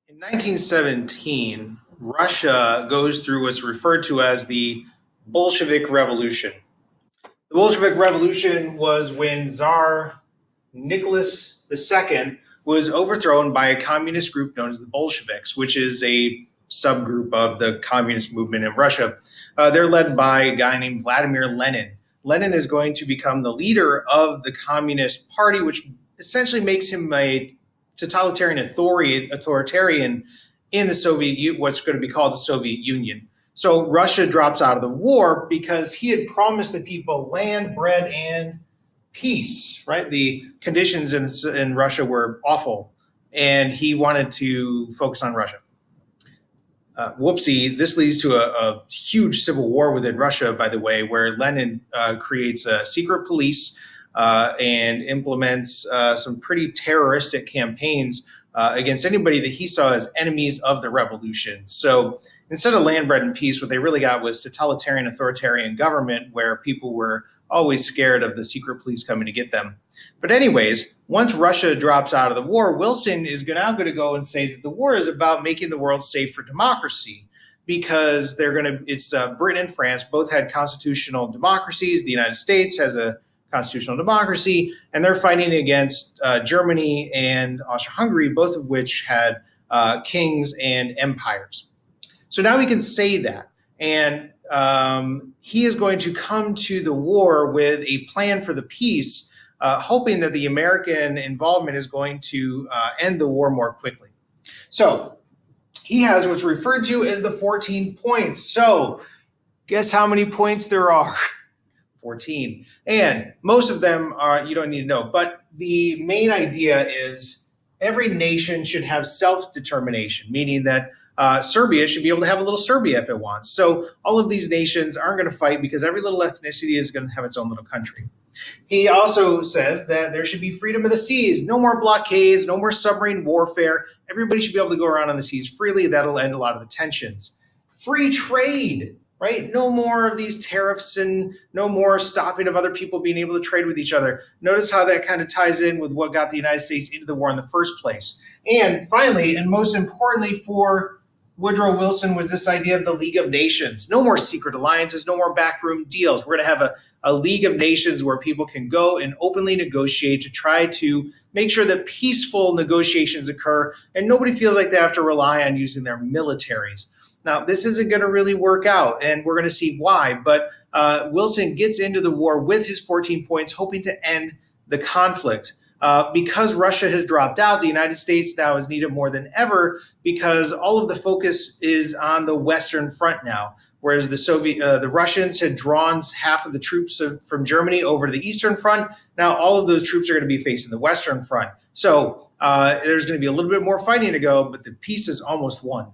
In 1917, Russia goes through what's referred to as the Bolshevik Revolution. The Bolshevik Revolution was when Tsar Nicholas II was overthrown by a communist group known as the Bolsheviks, which is a subgroup of the communist movement in Russia. They're led by a guy named Vladimir Lenin. Lenin is going to become the leader of the Communist Party, which essentially makes him a totalitarian authoritarian in the Soviet, what's going to be called the Soviet Union. So Russia drops out of the war because he had promised the people land, bread, and peace, right? The conditions in Russia were awful, and he wanted to focus on Russia. Whoopsie, this leads to a huge civil war within Russia, by the way, where Lenin creates a secret police and implements some pretty terroristic campaigns against anybody that he saw as enemies of the revolution. So instead of land, bread, and peace, what they really got was totalitarian, authoritarian government where people were always scared of the secret police coming to get them. But anyways, once Russia drops out of the war, Wilson is now going to go and say that the war is about making the world safe for democracy, because it's Britain and France both had constitutional democracies. The United States has a constitutional democracy, and they're fighting against Germany and Austria-Hungary, both of which had kings and empires. So now we can say that. And he is going to come to the war with a plan for the peace, hoping that the American involvement is going to end the war more quickly. So he has what's referred to as the 14 points. So guess how many points there are? 14. And most of them are, you don't need to know. But the main idea is every nation should have self-determination, meaning that Serbia should be able to have a little Serbia if it wants. So all of these nations aren't going to fight because every little ethnicity is going to have its own little country. He also says that there should be freedom of the seas, no more blockades, no more submarine warfare. Everybody should be able to go around on the seas freely. That'll end a lot of the tensions. Free trade, right? No more of these tariffs and no more stopping of other people being able to trade with each other. Notice how that kind of ties in with what got the United States into the war in the first place. And finally, and most importantly for Woodrow Wilson, was this idea of the League of Nations. No more secret alliances, no more backroom deals. We're going to have a League of Nations where people can go and openly negotiate to try to make sure that peaceful negotiations occur and nobody feels like they have to rely on using their militaries. Now, this isn't going to really work out, and we're going to see why, but Wilson gets into the war with his 14 points, hoping to end the conflict. Because Russia has dropped out, the United States now is needed more than ever because all of the focus is on the Western Front now, whereas the Russians had drawn half of the troops from Germany over to the Eastern Front. Now all of those troops are going to be facing the Western Front. So there's going to be a little bit more fighting to go, but the peace is almost won.